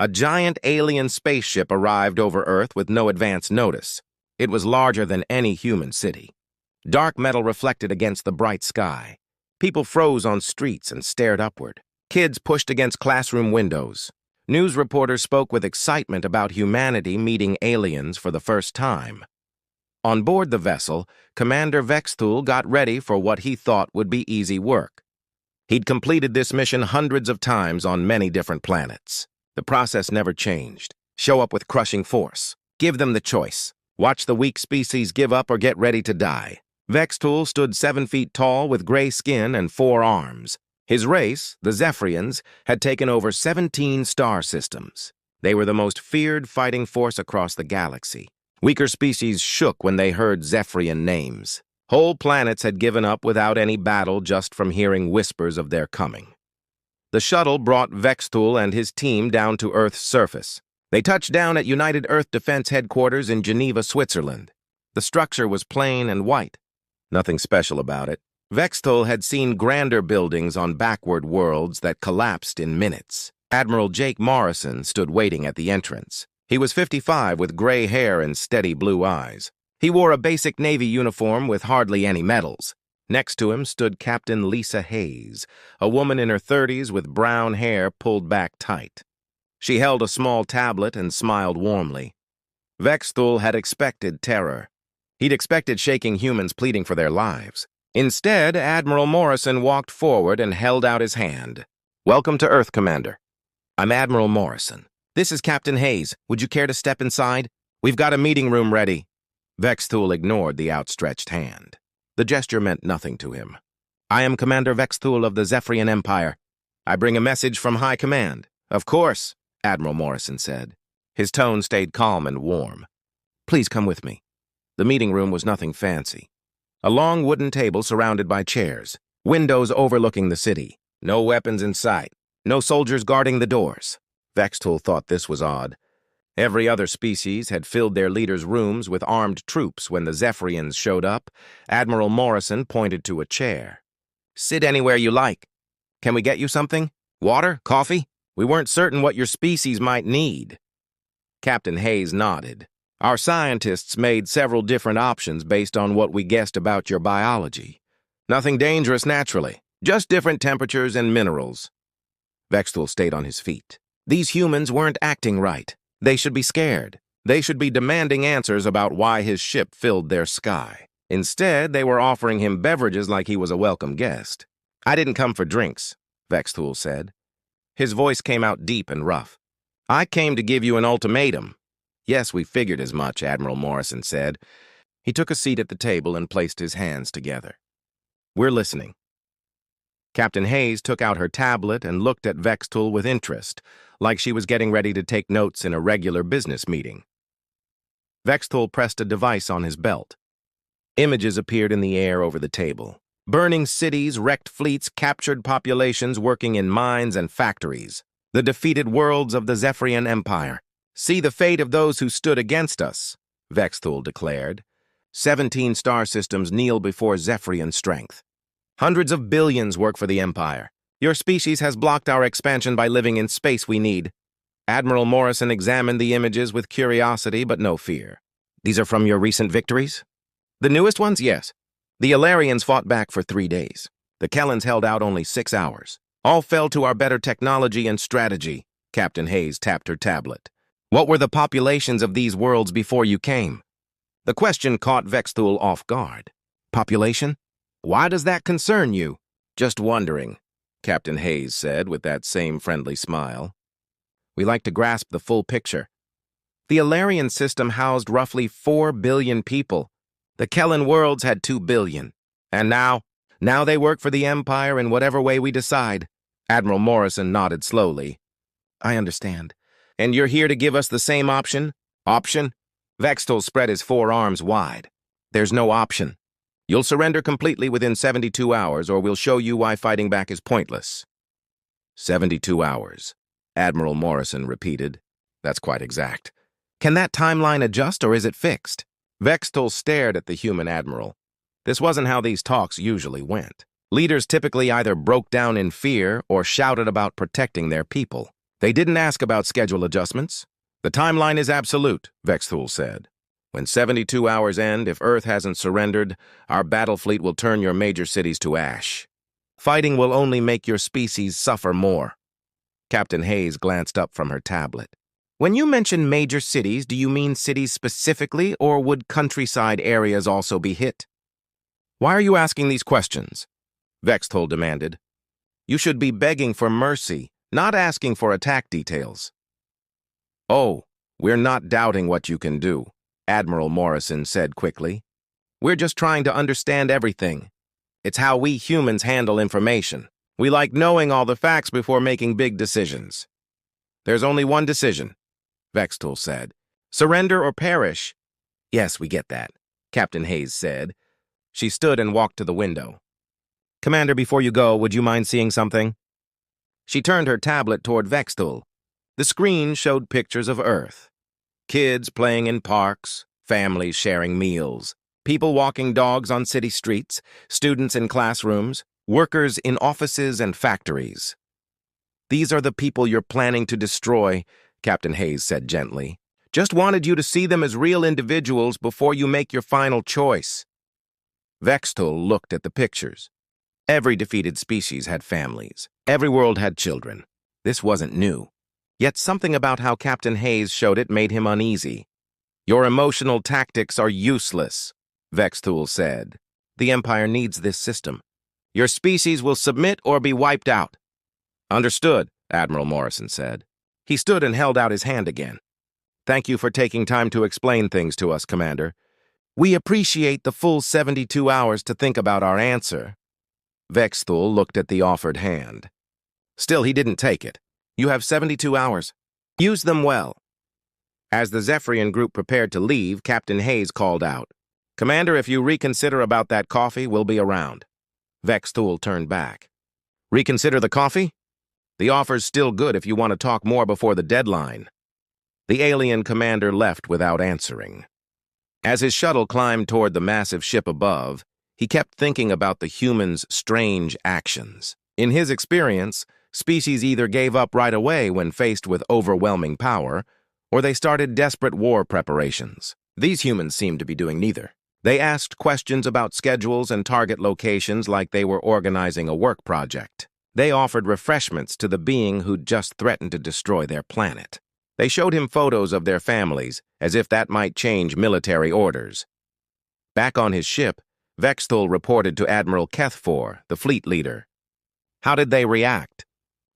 A giant alien spaceship arrived over Earth with no advance notice. It was larger than any human city. Dark metal reflected against the bright sky. People froze on streets and stared upward. Kids pushed against classroom windows. News reporters spoke with excitement about humanity meeting aliens for the first time. On board the vessel, Commander Vexthul got ready for what he thought would be easy work. He'd completed this mission hundreds of times on many different planets. The process never changed. Show up with crushing force. Give them the choice. Watch the weak species give up or get ready to die. Vexthul stood 7 feet tall with gray skin and 4 arms. His race, the Zephyrians, had taken over 17 star systems. They were the most feared fighting force across the galaxy. Weaker species shook when they heard Zephyrian names. Whole planets had given up without any battle just from hearing whispers of their coming. The shuttle brought Vexthul and his team down to Earth's surface. They touched down at United Earth Defense Headquarters in Geneva, Switzerland. The structure was plain and white. Nothing special about it. Vexthul had seen grander buildings on backward worlds that collapsed in minutes. Admiral Jake Morrison stood waiting at the entrance. He was 55 with gray hair and steady blue eyes. He wore a basic Navy uniform with hardly any medals. Next to him stood Captain Lisa Hayes, a woman in her 30s with brown hair pulled back tight. She held a small tablet and smiled warmly. Vexthul had expected terror. He'd expected shaking humans pleading for their lives. Instead, Admiral Morrison walked forward and held out his hand. "Welcome to Earth, Commander. I'm Admiral Morrison. This is Captain Hayes. Would you care to step inside? We've got a meeting room ready." Vexthul ignored the outstretched hand. The gesture meant nothing to him. "I am Commander Vexthul of the Zephyrian Empire. I bring a message from High Command." "Of course," Admiral Morrison said. His tone stayed calm and warm. "Please come with me." The meeting room was nothing fancy. A long wooden table surrounded by chairs, windows overlooking the city. No weapons in sight, no soldiers guarding the doors. Vexthul thought this was odd. Every other species had filled their leaders' rooms with armed troops when the Zephyrians showed up. Admiral Morrison pointed to a chair. "Sit anywhere you like. Can we get you something? Water? Coffee? We weren't certain what your species might need." Captain Hayes nodded. "Our scientists made several different options based on what we guessed about your biology. Nothing dangerous naturally, just different temperatures and minerals." Vexthul stayed on his feet. These humans weren't acting right. They should be scared. They should be demanding answers about why his ship filled their sky. Instead, they were offering him beverages like he was a welcome guest. "I didn't come for drinks," Vexthul said. His voice came out deep and rough. "I came to give you an ultimatum." "Yes, we figured as much," Admiral Morrison said. He took a seat at the table and placed his hands together. "We're listening." Captain Hayes took out her tablet and looked at Vexthul with interest, like she was getting ready to take notes in a regular business meeting. Vexthul pressed a device on his belt. Images appeared in the air over the table. Burning cities, wrecked fleets, captured populations working in mines and factories. The defeated worlds of the Zephyrian Empire. "See the fate of those who stood against us," Vexthul declared. 17 star systems kneel before Zephyrian strength. Hundreds of billions work for the Empire. Your species has blocked our expansion by living in space we need. Admiral Morrison examined the images with curiosity but no fear. "These are from your recent victories?" "The newest ones, yes. The Ilarians fought back for 3 days. The Kellans held out only 6 hours. All fell to our better technology and strategy." Captain Hayes tapped her tablet. "What were the populations of these worlds before you came?" The question caught Vexthul off guard. "Population? Why does that concern you?" "Just wondering," Captain Hayes said with that same friendly smile. "We like to grasp the full picture. The Ilarian system housed roughly 4 billion people. The Kellan worlds had 2 billion. And now they work for the Empire in whatever way we decide." Admiral Morrison nodded slowly. "I understand. And you're here to give us the same option?" "Option?" Vexthul spread his 4 arms wide. "There's no option. You'll surrender completely within 72 hours, or we'll show you why fighting back is pointless." 72 hours, Admiral Morrison repeated. "That's quite exact. Can that timeline adjust, or is it fixed?" Vexthul stared at the human admiral. This wasn't how these talks usually went. Leaders typically either broke down in fear or shouted about protecting their people. They didn't ask about schedule adjustments. The timeline is absolute, Vexthul said. When 72 hours end, if Earth hasn't surrendered, our battle fleet will turn your major cities to ash. Fighting will only make your species suffer more. Captain Hayes glanced up from her tablet. When you mention major cities, do you mean cities specifically, or would countryside areas also be hit? Why are you asking these questions? Vexthul demanded. You should be begging for mercy, not asking for attack details. Oh, we're not doubting what you can do, Admiral Morrison said quickly. We're just trying to understand everything. It's how we humans handle information. We like knowing all the facts before making big decisions. There's only one decision, Vexthul said. Surrender or perish. Yes, we get that, Captain Hayes said. She stood and walked to the window. Commander, before you go, would you mind seeing something? She turned her tablet toward Vexthul. The screen showed pictures of Earth. Kids playing in parks, families sharing meals, people walking dogs on city streets, students in classrooms, workers in offices and factories. These are the people you're planning to destroy, Captain Hayes said gently. Just wanted you to see them as real individuals before you make your final choice. Vexthul looked at the pictures. Every defeated species had families. Every world had children. This wasn't new. Yet something about how Captain Hayes showed it made him uneasy. Your emotional tactics are useless, Vexthul said. The Empire needs this system. Your species will submit or be wiped out. Understood, Admiral Morrison said. He stood and held out his hand again. Thank you for taking time to explain things to us, Commander. We appreciate the full 72 hours to think about our answer. Vexthul looked at the offered hand. Still, he didn't take it. You have 72 hours. Use them well. As the Zephyrian group prepared to leave, Captain Hayes called out, Commander, if you reconsider about that coffee, we'll be around. Vexthul turned back. Reconsider the coffee? The offer's still good if you want to talk more before the deadline. The alien commander left without answering. As his shuttle climbed toward the massive ship above, he kept thinking about the humans' strange actions. In his experience, species either gave up right away when faced with overwhelming power, or they started desperate war preparations. These humans seemed to be doing neither. They asked questions about schedules and target locations like they were organizing a work project. They offered refreshments to the being who'd just threatened to destroy their planet. They showed him photos of their families, as if that might change military orders. Back on his ship, Vexthul reported to Admiral Kethfor, the fleet leader. How did they react?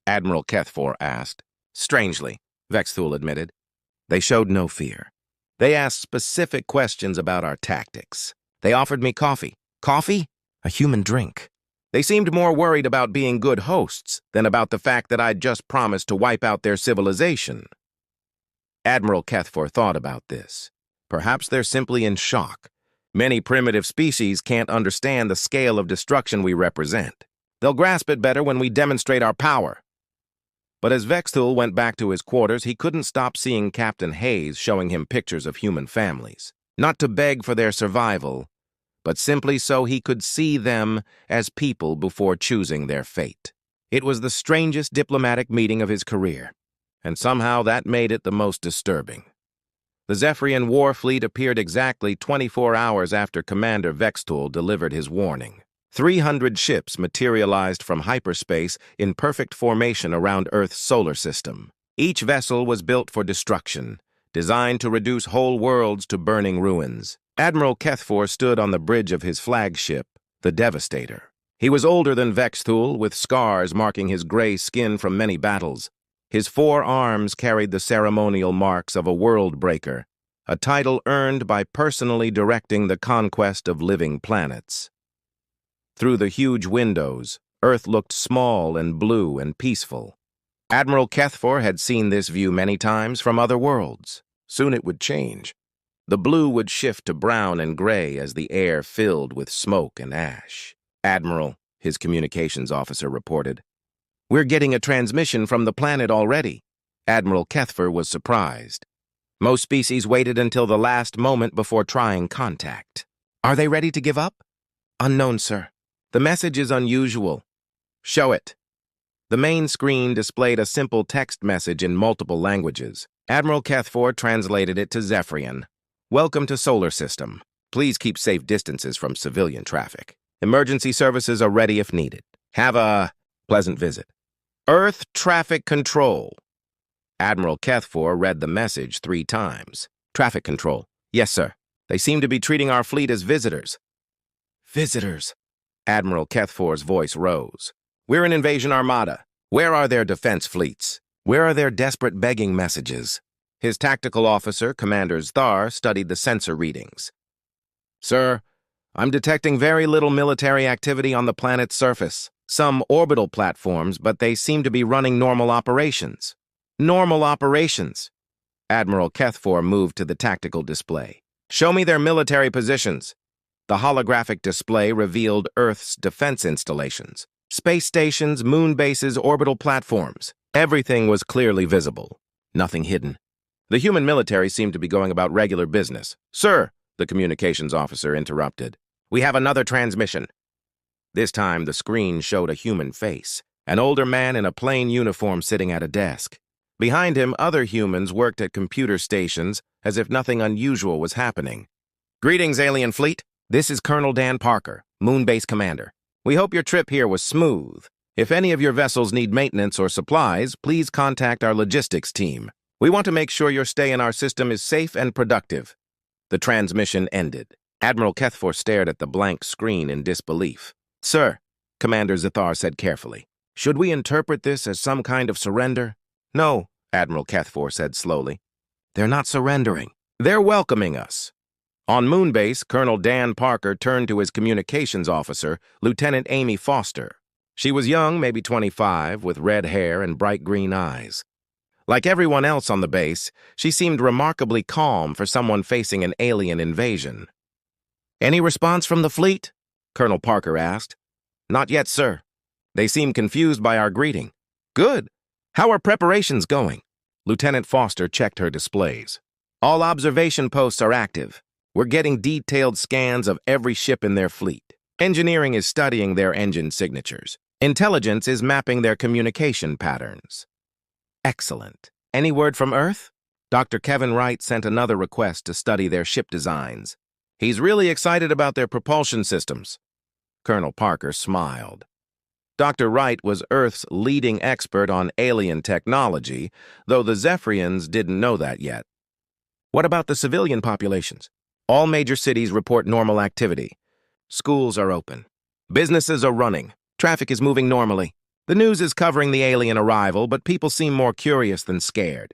Admiral Kethfor asked. Strangely, Vexthul admitted. They showed no fear. They asked specific questions about our tactics. They offered me coffee. Coffee? A human drink. They seemed more worried about being good hosts than about the fact that I'd just promised to wipe out their civilization. Admiral Kethfor thought about this. Perhaps they're simply in shock. Many primitive species can't understand the scale of destruction we represent. They'll grasp it better when we demonstrate our power. But as Vexthul went back to his quarters, he couldn't stop seeing Captain Hayes showing him pictures of human families. Not to beg for their survival, but simply so he could see them as people before choosing their fate. It was the strangest diplomatic meeting of his career, and somehow that made it the most disturbing. The Zephyrian war fleet appeared exactly 24 hours after Commander Vexthul delivered his warning. 300 ships materialized from hyperspace in perfect formation around Earth's solar system. Each vessel was built for destruction, designed to reduce whole worlds to burning ruins. Admiral Kethfor stood on the bridge of his flagship, the Devastator. He was older than Vexthul, with scars marking his gray skin from many battles. His 4 arms carried the ceremonial marks of a world breaker, a title earned by personally directing the conquest of living planets. Through the huge windows, Earth looked small and blue and peaceful. Admiral Kethfor had seen this view many times from other worlds. Soon it would change. The blue would shift to brown and gray as the air filled with smoke and ash. Admiral, his communications officer reported. We're getting a transmission from the planet already. Admiral Kethfor was surprised. Most species waited until the last moment before trying contact. Are they ready to give up? Unknown, sir. The message is unusual. Show it. The main screen displayed a simple text message in multiple languages. Admiral Kethfor translated it to Zephyrian. "Welcome to Solar System. Please keep safe distances from civilian traffic. Emergency services are ready if needed. Have a pleasant visit. Earth Traffic Control." Admiral Kethfor read the message 3 times. "Traffic Control. Yes, sir. They seem to be treating our fleet as visitors." "Visitors?" Admiral Kethfor's voice rose. "We're an invasion armada. Where are their defense fleets? Where are their desperate begging messages?" His tactical officer, Commander Zdar, studied the sensor readings. "Sir, I'm detecting very little military activity on the planet's surface. Some orbital platforms, but they seem to be running normal operations." "Normal operations." Admiral Kethfor moved to the tactical display. "Show me their military positions." The holographic display revealed Earth's defense installations. Space stations, moon bases, orbital platforms. Everything was clearly visible. Nothing hidden. The human military seemed to be going about regular business. "Sir," the communications officer interrupted, "we have another transmission." This time, the screen showed a human face, an older man in a plain uniform sitting at a desk. Behind him, other humans worked at computer stations as if nothing unusual was happening. "Greetings, alien fleet. This is Colonel Dan Parker, Moon Base Commander. We hope your trip here was smooth. If any of your vessels need maintenance or supplies, please contact our logistics team. We want to make sure your stay in our system is safe and productive." The transmission ended. Admiral Kethfor stared at the blank screen in disbelief. "Sir," Commander Zathar said carefully, "should we interpret this as some kind of surrender?" "No," Admiral Kethfor said slowly. "They're not surrendering. They're welcoming us." On Moonbase, Colonel Dan Parker turned to his communications officer, Lieutenant Amy Foster. She was young, maybe 25, with red hair and bright green eyes. Like everyone else on the base, she seemed remarkably calm for someone facing an alien invasion. "Any response from the fleet?" Colonel Parker asked. "Not yet, sir. They seem confused by our greeting." "Good. How are preparations going?" Lieutenant Foster checked her displays. "All observation posts are active. We're getting detailed scans of every ship in their fleet. Engineering is studying their engine signatures. Intelligence is mapping their communication patterns." "Excellent. Any word from Earth?" Dr. Kevin Wright sent another request to study their ship designs. "He's really excited about their propulsion systems." Colonel Parker smiled. Dr. Wright was Earth's leading expert on alien technology, though the Zephyrians didn't know that yet. "What about the civilian populations?" "All major cities report normal activity. Schools are open. Businesses are running. Traffic is moving normally. The news is covering the alien arrival, but people seem more curious than scared."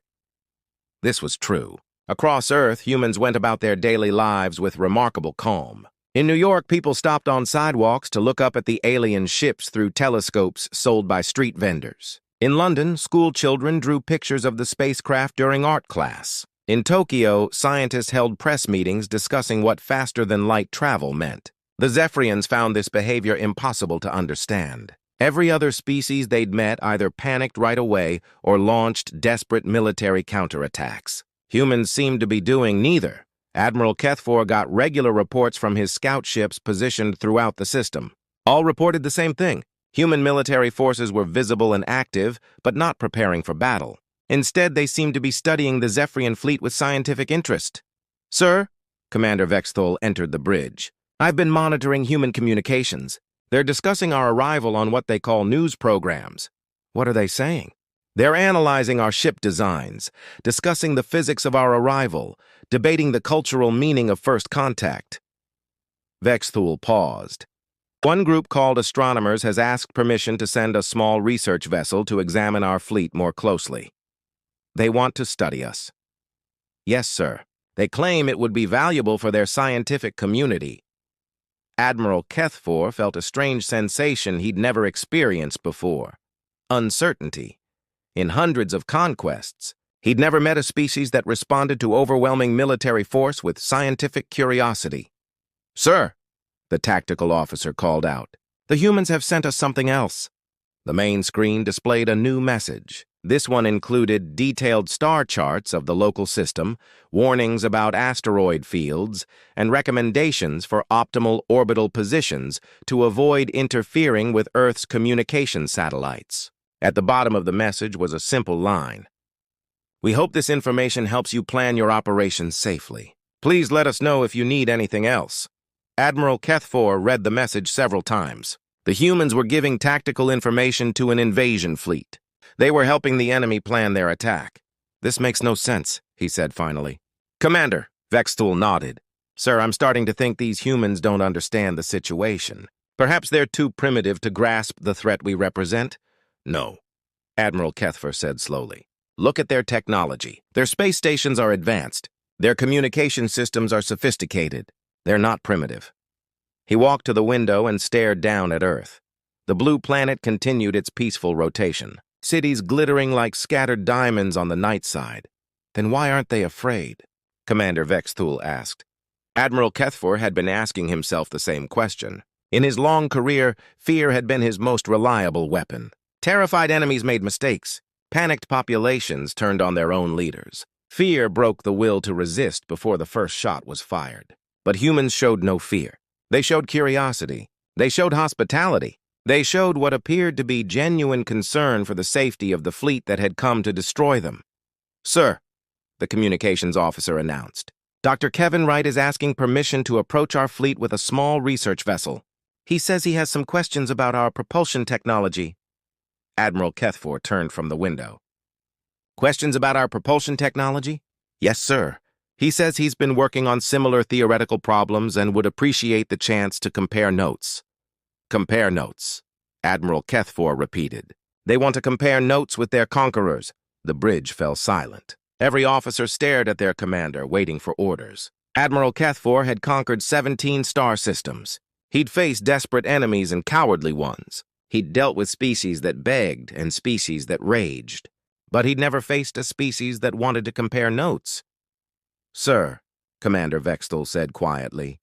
This was true. Across Earth, humans went about their daily lives with remarkable calm. In New York, people stopped on sidewalks to look up at the alien ships through telescopes sold by street vendors. In London, school children drew pictures of the spacecraft during art class. In Tokyo, scientists held press meetings discussing what faster-than-light travel meant. The Zephyrians found this behavior impossible to understand. Every other species they'd met either panicked right away or launched desperate military counterattacks. Humans seemed to be doing neither. Admiral Kethfor got regular reports from his scout ships positioned throughout the system. All reported the same thing. Human military forces were visible and active, but not preparing for battle. Instead, they seemed to be studying the Zephyrian fleet with scientific interest. "Sir," Commander Vexthol entered the bridge, "I've been monitoring human communications. They're discussing our arrival on what they call news programs." "What are they saying?" "They're analyzing our ship designs, discussing the physics of our arrival, debating the cultural meaning of first contact." Vexthul paused. "One group called astronomers has asked permission to send a small research vessel to examine our fleet more closely. They want to study us." "Yes, sir. They claim it would be valuable for their scientific community." Admiral Kethfor felt a strange sensation he'd never experienced before. Uncertainty. In hundreds of conquests, he'd never met a species that responded to overwhelming military force with scientific curiosity. "Sir," the tactical officer called out, "the humans have sent us something else." The main screen displayed a new message. This one included detailed star charts of the local system, warnings about asteroid fields, and recommendations for optimal orbital positions to avoid interfering with Earth's communication satellites. At the bottom of the message was a simple line. "We hope this information helps you plan your operations safely. Please let us know if you need anything else." Admiral Kethfor read the message several times. The humans were giving tactical information to an invasion fleet. They were helping the enemy plan their attack. "This makes no sense," he said finally. "Commander," Vexthul nodded. "Sir, I'm starting to think these humans don't understand the situation. Perhaps they're too primitive to grasp the threat we represent?" "No," Admiral Kethfor said slowly. "Look at their technology. Their space stations are advanced. Their communication systems are sophisticated. They're not primitive." He walked to the window and stared down at Earth. The blue planet continued its peaceful rotation, cities glittering like scattered diamonds on the night side. "Then why aren't they afraid?" Commander Vexthul asked. Admiral Kethfor had been asking himself the same question. In his long career, fear had been his most reliable weapon. Terrified enemies made mistakes. Panicked populations turned on their own leaders. Fear broke the will to resist before the first shot was fired. But humans showed no fear. They showed curiosity. They showed hospitality. They showed what appeared to be genuine concern for the safety of the fleet that had come to destroy them. "Sir," the communications officer announced, "Dr. Kevin Wright is asking permission to approach our fleet with a small research vessel. He says he has some questions about our propulsion technology." Admiral Kethfor turned from the window. "Questions about our propulsion technology?" "Yes, sir. He says he's been working on similar theoretical problems and would appreciate the chance to compare notes." "Compare notes," Admiral Kethfor repeated. "They want to compare notes with their conquerors." The bridge fell silent. Every officer stared at their commander, waiting for orders. Admiral Kethfor had conquered 17 star systems. He'd faced desperate enemies and cowardly ones. He'd dealt with species that begged and species that raged. But he'd never faced a species that wanted to compare notes. "Sir," Commander Vexthul said quietly.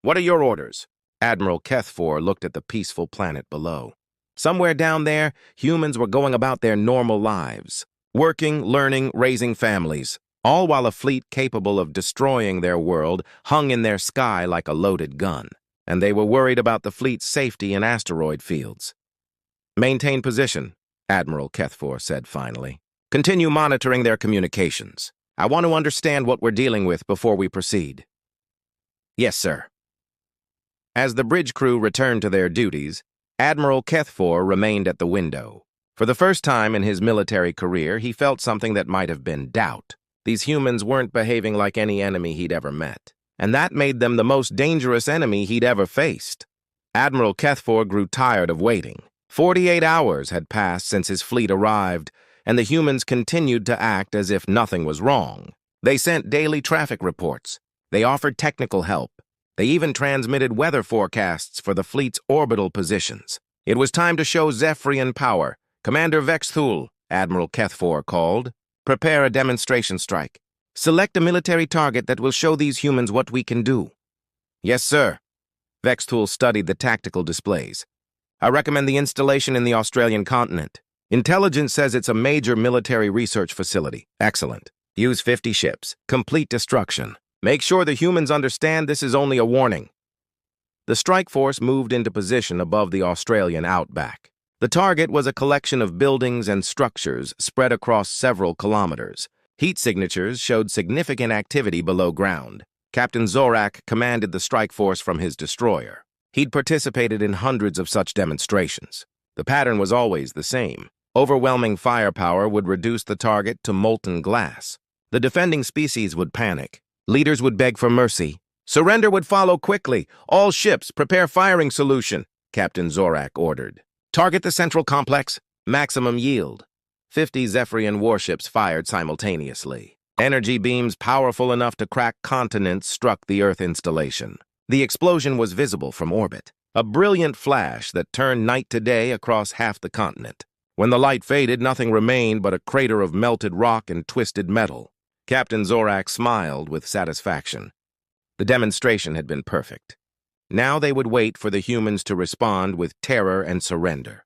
"What are your orders?" Admiral Kethfor looked at the peaceful planet below. Somewhere down there, humans were going about their normal lives, working, learning, raising families, all while a fleet capable of destroying their world hung in their sky like a loaded gun. And they were worried about the fleet's safety in asteroid fields. "Maintain position," Admiral Kethfor said finally. "Continue monitoring their communications. I want to understand what we're dealing with before we proceed." "Yes, sir." As the bridge crew returned to their duties, Admiral Kethfor remained at the window. For the first time in his military career, he felt something that might have been doubt. These humans weren't behaving like any enemy he'd ever met, and that made them the most dangerous enemy he'd ever faced. Admiral Kethfor grew tired of waiting. 48 hours had passed since his fleet arrived, and the humans continued to act as if nothing was wrong. They sent daily traffic reports. They offered technical help. They even transmitted weather forecasts for the fleet's orbital positions. It was time to show Zephyrian power. "Commander Vexthul," Admiral Kethfor called, "prepare a demonstration strike. Select a military target that will show these humans what we can do." "Yes, sir." Vexthul studied the tactical displays. "I recommend the installation in the Australian continent. Intelligence says it's a major military research facility." "Excellent. Use 50 ships. Complete destruction. Make sure the humans understand this is only a warning." The strike force moved into position above the Australian outback. The target was a collection of buildings and structures spread across several kilometers. Heat signatures showed significant activity below ground. Captain Zorak commanded the strike force from his destroyer. He'd participated in hundreds of such demonstrations. The pattern was always the same. Overwhelming firepower would reduce the target to molten glass. The defending species would panic. Leaders would beg for mercy. "Surrender would follow quickly. All ships, prepare firing solution," Captain Zorak ordered. "Target the central complex. Maximum yield." 50 Zephyrian warships fired simultaneously. Energy beams powerful enough to crack continents struck the Earth installation. The explosion was visible from orbit, a brilliant flash that turned night to day across half the continent. When the light faded, nothing remained but a crater of melted rock and twisted metal. Captain Zorak smiled with satisfaction. The demonstration had been perfect. Now they would wait for the humans to respond with terror and surrender.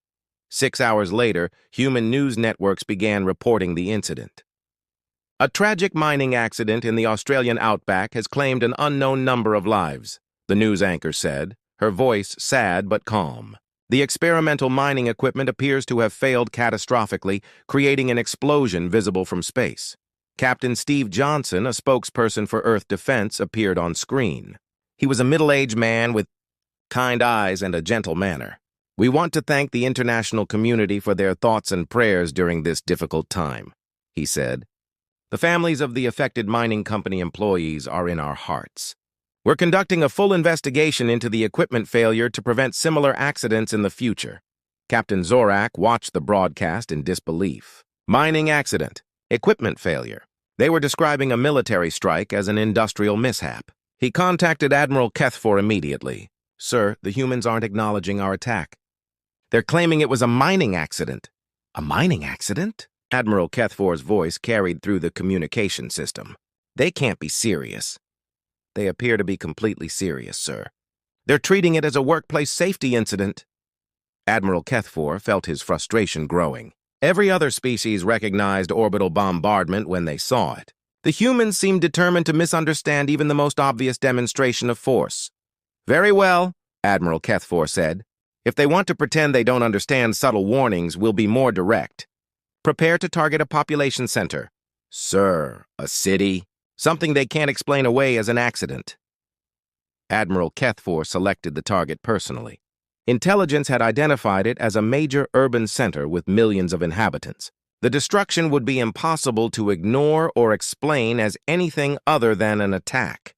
6 hours later, human news networks began reporting the incident. "A tragic mining accident in the Australian outback has claimed an unknown number of lives," the news anchor said, her voice sad but calm. The experimental mining equipment appears to have failed catastrophically, creating an explosion visible from space. Captain Steve Johnson, a spokesperson for Earth Defense, appeared on screen. He was a middle-aged man with kind eyes and a gentle manner. "We want to thank the international community for their thoughts and prayers during this difficult time," he said. "The families of the affected mining company employees are in our hearts. We're conducting a full investigation into the equipment failure to prevent similar accidents in the future." Captain Zorak watched the broadcast in disbelief. Mining accident, equipment failure. They were describing a military strike as an industrial mishap. He contacted Admiral Kethfor immediately. "Sir, the humans aren't acknowledging our attack. They're claiming it was a mining accident." "A mining accident?" Admiral Kethfor's voice carried through the communication system. "They can't be serious." "They appear to be completely serious, sir. They're treating it as a workplace safety incident." Admiral Kethfor felt his frustration growing. Every other species recognized orbital bombardment when they saw it. The humans seemed determined to misunderstand even the most obvious demonstration of force. "Very well," Admiral Kethfor said. "If they want to pretend they don't understand subtle warnings, we'll be more direct. Prepare to target a population center." "Sir, a city? Something they can't explain away as an accident." Admiral Kethfor selected the target personally. Intelligence had identified it as a major urban center with millions of inhabitants. The destruction would be impossible to ignore or explain as anything other than an attack.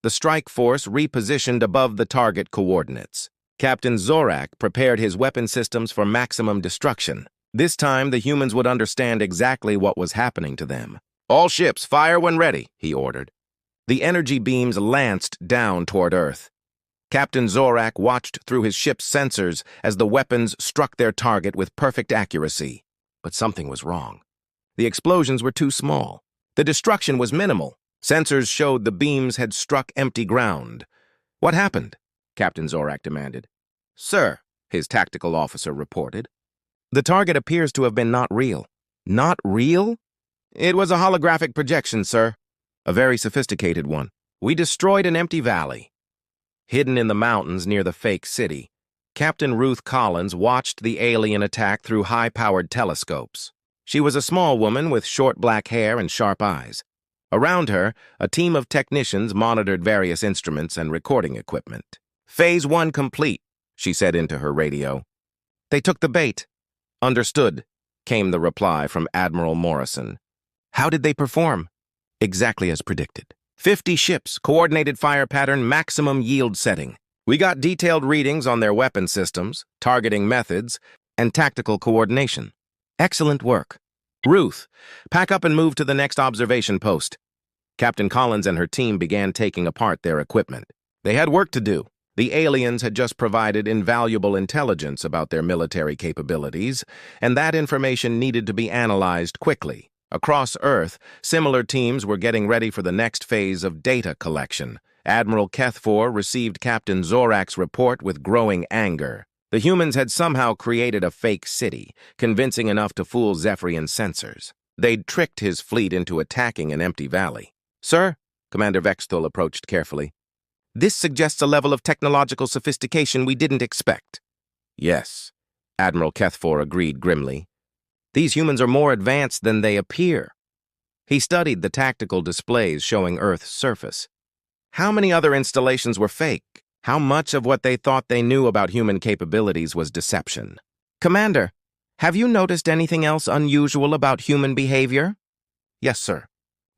The strike force repositioned above the target coordinates. Captain Zorak prepared his weapon systems for maximum destruction. This time, the humans would understand exactly what was happening to them. "All ships, fire when ready," he ordered. The energy beams lanced down toward Earth. Captain Zorak watched through his ship's sensors as the weapons struck their target with perfect accuracy. But something was wrong. The explosions were too small. The destruction was minimal. Sensors showed the beams had struck empty ground. "What happened?" Captain Zorak demanded. "Sir," his tactical officer reported, "the target appears to have been not real." "Not real?" "It was a holographic projection, sir. A very sophisticated one. We destroyed an empty valley." Hidden in the mountains near the fake city, Captain Ruth Collins watched the alien attack through high-powered telescopes. She was a small woman with short black hair and sharp eyes. Around her, a team of technicians monitored various instruments and recording equipment. "Phase 1 complete," she said into her radio. "They took the bait." "Understood," came the reply from Admiral Morrison. "How did they perform?" "Exactly as predicted. 50 ships, coordinated fire pattern, maximum yield setting. We got detailed readings on their weapon systems, targeting methods, and tactical coordination. Excellent work. Ruth, pack up and move to the next observation post." Captain Collins and her team began taking apart their equipment. They had work to do. The aliens had just provided invaluable intelligence about their military capabilities, and that information needed to be analyzed quickly. Across Earth, similar teams were getting ready for the next phase of data collection. Admiral Kethfor received Captain Zorak's report with growing anger. The humans had somehow created a fake city, convincing enough to fool Zephyrian's sensors. They'd tricked his fleet into attacking an empty valley. "Sir," Commander Vexthul approached carefully, "this suggests a level of technological sophistication we didn't expect." "Yes," Admiral Kethfor agreed grimly. "These humans are more advanced than they appear." He studied the tactical displays showing Earth's surface. How many other installations were fake? How much of what they thought they knew about human capabilities was deception? "Commander, have you noticed anything else unusual about human behavior?" "Yes, sir.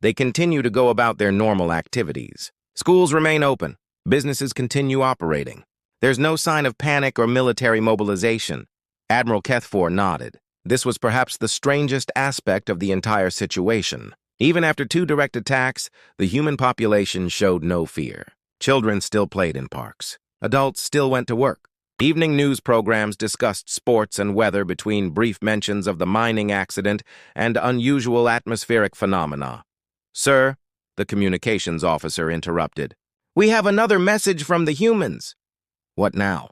They continue to go about their normal activities. Schools remain open. Businesses continue operating. There's no sign of panic or military mobilization." Admiral Kethfor nodded. This was perhaps the strangest aspect of the entire situation. Even after 2 direct attacks, the human population showed no fear. Children still played in parks. Adults still went to work. Evening news programs discussed sports and weather between brief mentions of the mining accident and unusual atmospheric phenomena. "Sir," the communications officer interrupted, "we have another message from the humans." "What now?"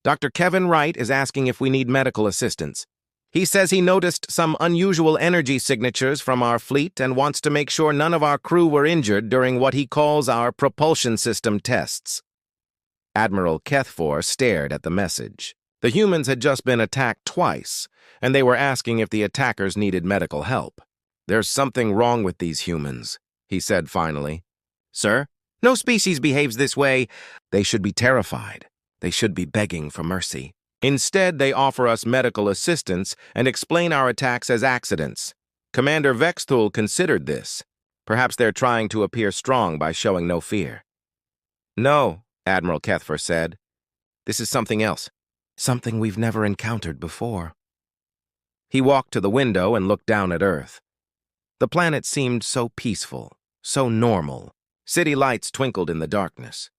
"Dr. Kevin Wright is asking if we need medical assistance. He says he noticed some unusual energy signatures from our fleet and wants to make sure none of our crew were injured during what he calls our propulsion system tests." Admiral Kethfor stared at the message. The humans had just been attacked twice, and they were asking if the attackers needed medical help. "There's something wrong with these humans," he said finally. "Sir, no species behaves this way." "They should be terrified. They should be begging for mercy. Instead, they offer us medical assistance and explain our attacks as accidents. Commander Vexthul considered this. Perhaps they're trying to appear strong by showing no fear." "No," Admiral Kethfer said. "This is something else. Something we've never encountered before." He walked to the window and looked down at Earth. The planet seemed so peaceful, so normal. City lights twinkled in the darkness.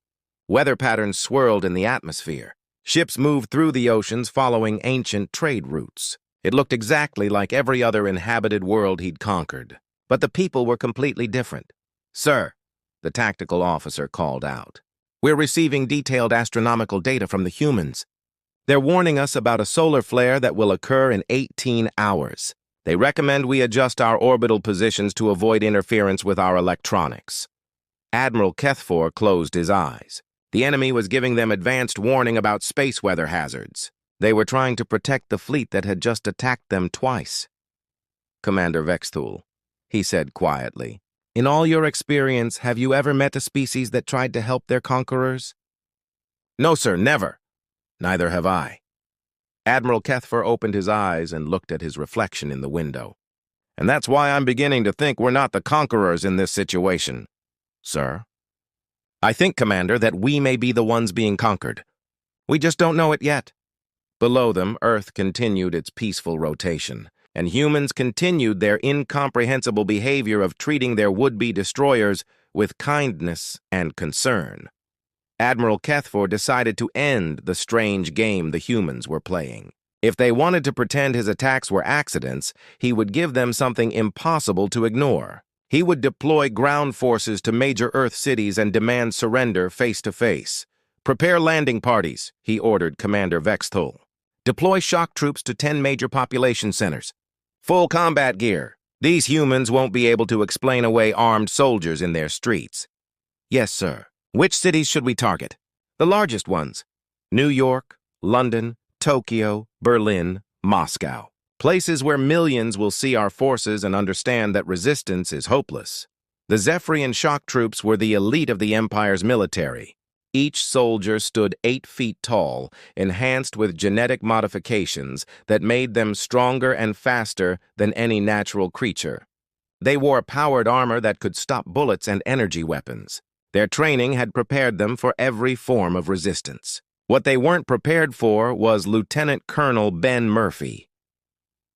Weather patterns swirled in the atmosphere. Ships moved through the oceans following ancient trade routes. It looked exactly like every other inhabited world he'd conquered. But the people were completely different. "Sir," the tactical officer called out, "we're receiving detailed astronomical data from the humans. They're warning us about a solar flare that will occur in 18 hours. They recommend we adjust our orbital positions to avoid interference with our electronics." Admiral Kethfor closed his eyes. The enemy was giving them advanced warning about space weather hazards. They were trying to protect the fleet that had just attacked them twice. "Commander Vexthul," he said quietly, "in all your experience, have you ever met a species that tried to help their conquerors?" "No, sir, never." "Neither have I." Admiral Kethfer opened his eyes and looked at his reflection in the window. "And that's why I'm beginning to think we're not the conquerors in this situation." "Sir?" "I think, Commander, that we may be the ones being conquered. We just don't know it yet." Below them, Earth continued its peaceful rotation, and humans continued their incomprehensible behavior of treating their would-be destroyers with kindness and concern. Admiral Kethfor decided to end the strange game the humans were playing. If they wanted to pretend his attacks were accidents, he would give them something impossible to ignore. He would deploy ground forces to major Earth cities and demand surrender face-to-face. "Prepare landing parties," he ordered Commander Vexthul. "Deploy shock troops to 10 major population centers. Full combat gear. These humans won't be able to explain away armed soldiers in their streets." "Yes, sir." "Which cities should we target?" "The largest ones. New York, London, Tokyo, Berlin, Moscow. Places where millions will see our forces and understand that resistance is hopeless." The Zephyrian shock troops were the elite of the Empire's military. Each soldier stood 8 feet tall, enhanced with genetic modifications that made them stronger and faster than any natural creature. They wore powered armor that could stop bullets and energy weapons. Their training had prepared them for every form of resistance. What they weren't prepared for was Lieutenant Colonel Ben Murphy.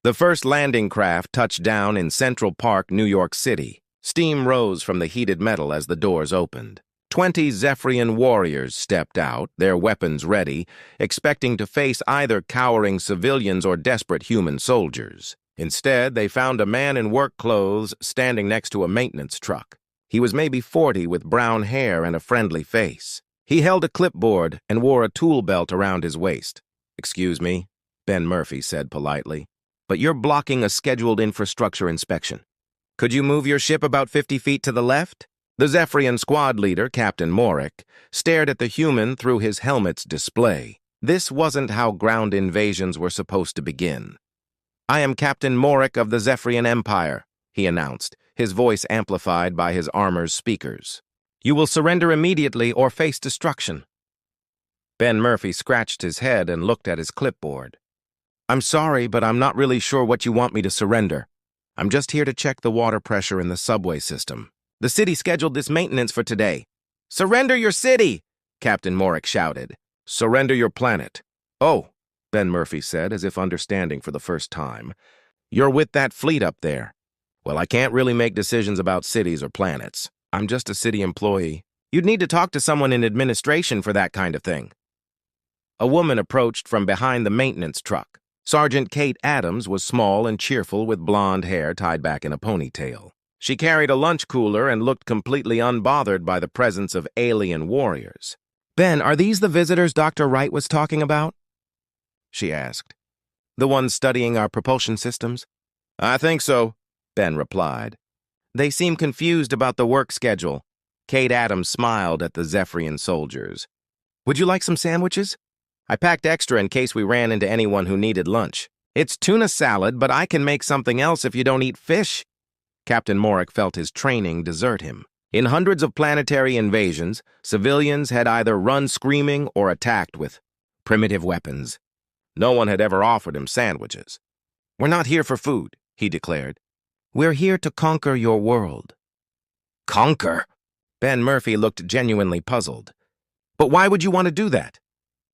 The first landing craft touched down in Central Park, New York City. Steam rose from the heated metal as the doors opened. 20 Zephyrian warriors stepped out, their weapons ready, expecting to face either cowering civilians or desperate human soldiers. Instead, they found a man in work clothes standing next to a maintenance truck. He was maybe 40 with brown hair and a friendly face. He held a clipboard and wore a tool belt around his waist. "Excuse me," Ben Murphy said politely, "but you're blocking a scheduled infrastructure inspection. Could you move your ship about 50 feet to the left?" The Zephyrian squad leader, Captain Morik, stared at the human through his helmet's display. This wasn't how ground invasions were supposed to begin. "I am Captain Morik of the Zephyrian Empire," he announced, his voice amplified by his armor's speakers. "You will surrender immediately or face destruction." Ben Murphy scratched his head and looked at his clipboard. "I'm sorry, but I'm not really sure what you want me to surrender. I'm just here to check the water pressure in the subway system. The city scheduled this maintenance for today." "Surrender your city!" Captain Morik shouted. "Surrender your planet." "Oh," Ben Murphy said, as if understanding for the first time. "You're with that fleet up there. Well, I can't really make decisions about cities or planets. I'm just a city employee." "You'd need to talk to someone in administration for that kind of thing." A woman approached from behind the maintenance truck. Sergeant Kate Adams was small and cheerful with blonde hair tied back in a ponytail. She carried a lunch cooler and looked completely unbothered by the presence of alien warriors. "Ben, are these the visitors Dr. Wright was talking about?" she asked. "The ones studying our propulsion systems?" "I think so," Ben replied. "They seem confused about the work schedule." Kate Adams smiled at the Zephyrian soldiers. "Would you like some sandwiches?" I packed extra in case we ran into anyone who needed lunch. It's tuna salad, but I can make something else if you don't eat fish. Captain Morek felt his training desert him. In hundreds of planetary invasions, civilians had either run screaming or attacked with primitive weapons. No one had ever offered him sandwiches. "We're not here for food," he declared. "We're here to conquer your world." Conquer? Ben Murphy looked genuinely puzzled. "But why would you want to do that?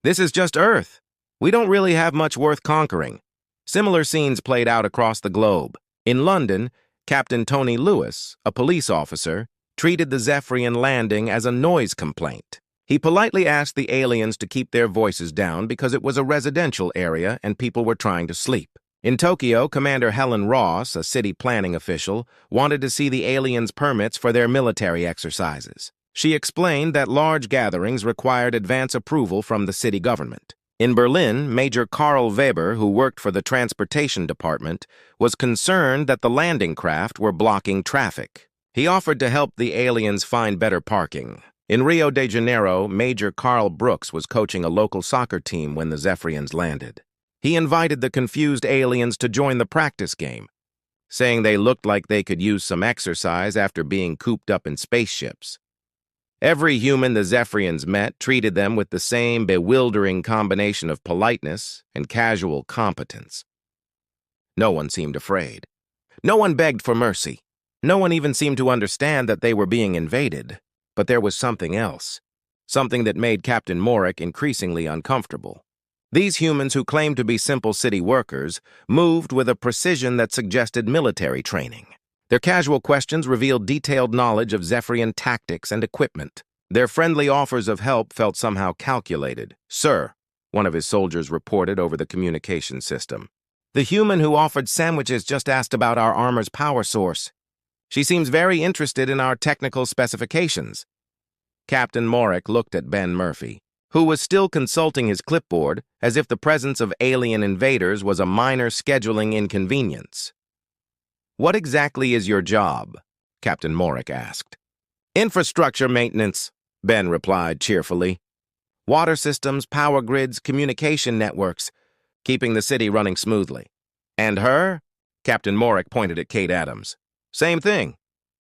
This is just Earth. We don't really have much worth conquering." Similar scenes played out across the globe. In London, Captain Tony Lewis, a police officer, treated the Zephyrian landing as a noise complaint. He politely asked the aliens to keep their voices down because it was a residential area and people were trying to sleep. In Tokyo, Commander Helen Ross, a city planning official, wanted to see the aliens' permits for their military exercises. She explained that large gatherings required advance approval from the city government. In Berlin, Major Karl Weber, who worked for the Transportation Department, was concerned that the landing craft were blocking traffic. He offered to help the aliens find better parking. In Rio de Janeiro, Major Carl Brooks was coaching a local soccer team when the Zephyrians landed. He invited the confused aliens to join the practice game, saying they looked like they could use some exercise after being cooped up in spaceships. Every human the Zephyrians met treated them with the same bewildering combination of politeness and casual competence. No one seemed afraid. No one begged for mercy. No one even seemed to understand that they were being invaded. But there was something else, something that made Captain Morek increasingly uncomfortable. These humans who claimed to be simple city workers moved with a precision that suggested military training. Their casual questions revealed detailed knowledge of Zephyrian tactics and equipment. Their friendly offers of help felt somehow calculated. "Sir," one of his soldiers reported over the communication system, "the human who offered sandwiches just asked about our armor's power source. She seems very interested in our technical specifications." Captain Morek looked at Ben Murphy, who was still consulting his clipboard as if the presence of alien invaders was a minor scheduling inconvenience. "What exactly is your job?" Captain Morek asked. "Infrastructure maintenance," Ben replied cheerfully. "Water systems, power grids, communication networks, keeping the city running smoothly." "And her?" Captain Morek pointed at Kate Adams. "Same thing.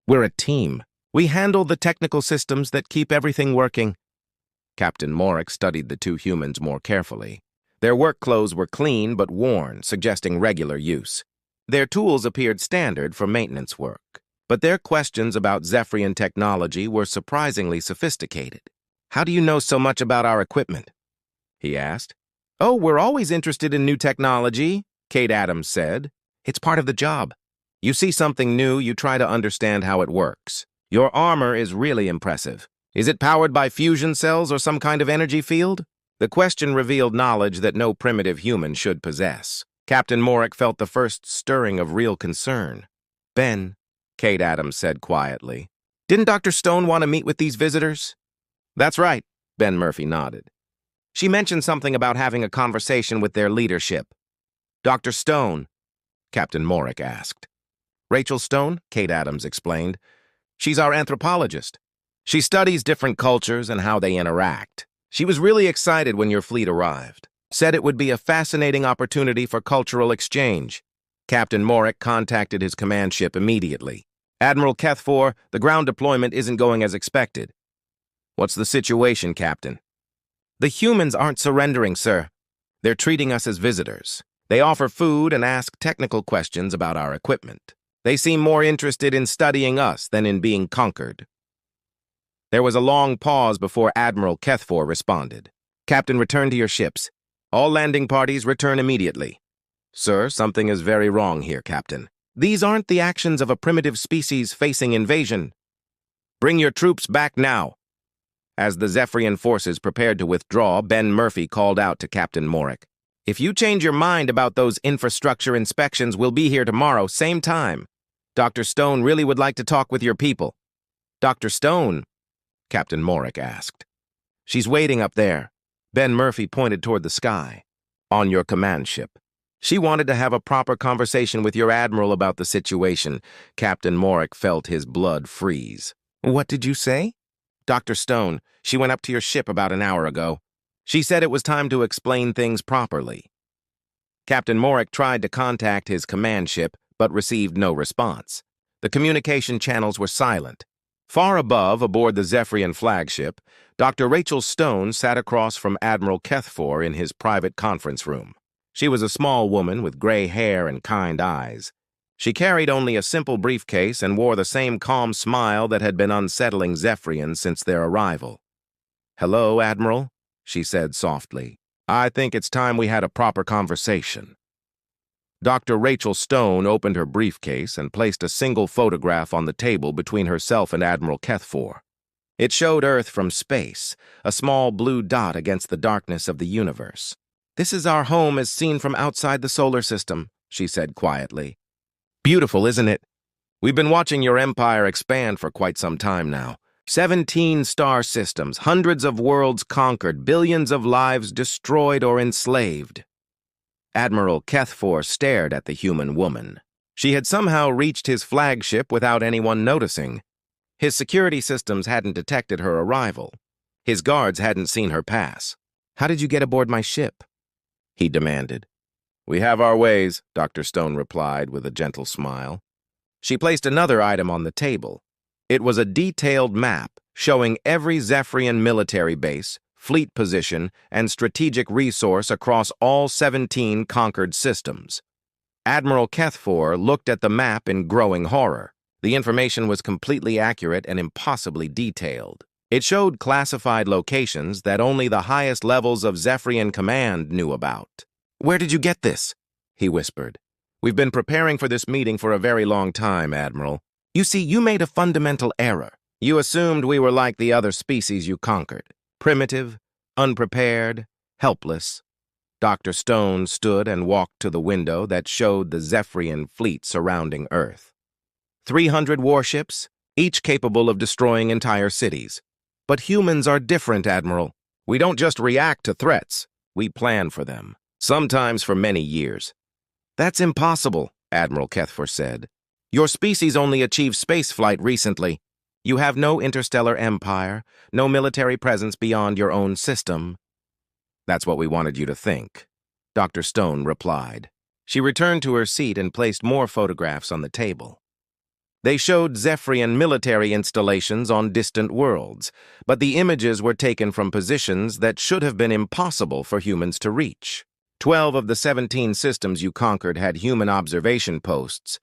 We're a team. We handle the technical systems that keep everything working." Captain Morek studied the two humans more carefully. Their work clothes were clean but worn, suggesting regular use. Their tools appeared standard for maintenance work, but their questions about Zephyrian technology were surprisingly sophisticated. "How do you know so much about our equipment?" he asked. "Oh, we're always interested in new technology," Kate Adams said. "It's part of the job. You see something new, you try to understand how it works. Your armor is really impressive. Is it powered by fusion cells or some kind of energy field?" The question revealed knowledge that no primitive human should possess. Captain Morek felt the first stirring of real concern. "Ben," Kate Adams said quietly, "didn't Dr. Stone want to meet with these visitors?" "That's right," Ben Murphy nodded. "She mentioned something about having a conversation with their leadership." "Dr. Stone?" Captain Morek asked. "Rachel Stone," Kate Adams explained. "She's our anthropologist. She studies different cultures and how they interact. She was really excited when your fleet arrived. Said it would be a fascinating opportunity for cultural exchange." Captain Morek contacted his command ship immediately. "Admiral Kethfor, the ground deployment isn't going as expected." "What's the situation, Captain?" "The humans aren't surrendering, sir. They're treating us as visitors. They offer food and ask technical questions about our equipment. They seem more interested in studying us than in being conquered." There was a long pause before Admiral Kethfor responded. "Captain, return to your ships. All landing parties return immediately." "Sir, something is very wrong here, Captain. These aren't the actions of a primitive species facing invasion. Bring your troops back now." As the Zephyrian forces prepared to withdraw, Ben Murphy called out to Captain Morek. "If you change your mind about those infrastructure inspections, we'll be here tomorrow, same time. Dr. Stone really would like to talk with your people." "Dr. Stone?" Captain Morek asked. "She's waiting up there." Ben Murphy pointed toward the sky. "On your command ship. She wanted to have a proper conversation with your admiral about the situation." Captain Morek felt his blood freeze. "What did you say?" "Dr. Stone. She went up to your ship about an hour ago." She said it was time to explain things properly. Captain Morrick tried to contact his command ship, but received no response. The communication channels were silent. Far above, aboard the Zephyrian flagship, Dr. Rachel Stone sat across from Admiral Kethfor in his private conference room. She was a small woman with gray hair and kind eyes. She carried only a simple briefcase and wore the same calm smile that had been unsettling Zephyrians since their arrival. "Hello, Admiral," she said softly. "I think it's time we had a proper conversation." Dr. Rachel Stone opened her briefcase and placed a single photograph on the table between herself and Admiral Kethfor. It showed Earth from space, a small blue dot against the darkness of the universe. "This is our home as seen from outside the solar system," she said quietly. "Beautiful, isn't it? We've been watching your empire expand for quite some time now. 17 star systems, hundreds of worlds conquered, billions of lives destroyed or enslaved." Admiral Kethfor stared at the human woman. She had somehow reached his flagship without anyone noticing. His security systems hadn't detected her arrival. His guards hadn't seen her pass. "How did you get aboard my ship?" he demanded. "We have our ways," Dr. Stone replied with a gentle smile. She placed another item on the table. It was a detailed map showing every Zephyrian military base, fleet position, and strategic resource across all 17 conquered systems. Admiral Kethfor looked at the map in growing horror. The information was completely accurate and impossibly detailed. It showed classified locations that only the highest levels of Zephyrian command knew about. "Where did you get this?" he whispered. "We've been preparing for this meeting for a very long time, Admiral. You see, you made a fundamental error. You assumed we were like the other species you conquered. Primitive, unprepared, helpless." Dr. Stone stood and walked to the window that showed the Zephyrian fleet surrounding Earth. 300 warships, each capable of destroying entire cities. But humans are different, Admiral. We don't just react to threats. We plan for them, sometimes for many years. "That's impossible," Admiral Kethfor said. "Your species only achieved spaceflight recently. You have no interstellar empire, no military presence beyond your own system." "That's what we wanted you to think," Dr. Stone replied. She returned to her seat and placed more photographs on the table. They showed Zephyrian military installations on distant worlds, but the images were taken from positions that should have been impossible for humans to reach. 12 of the 17 systems you conquered had human observation posts,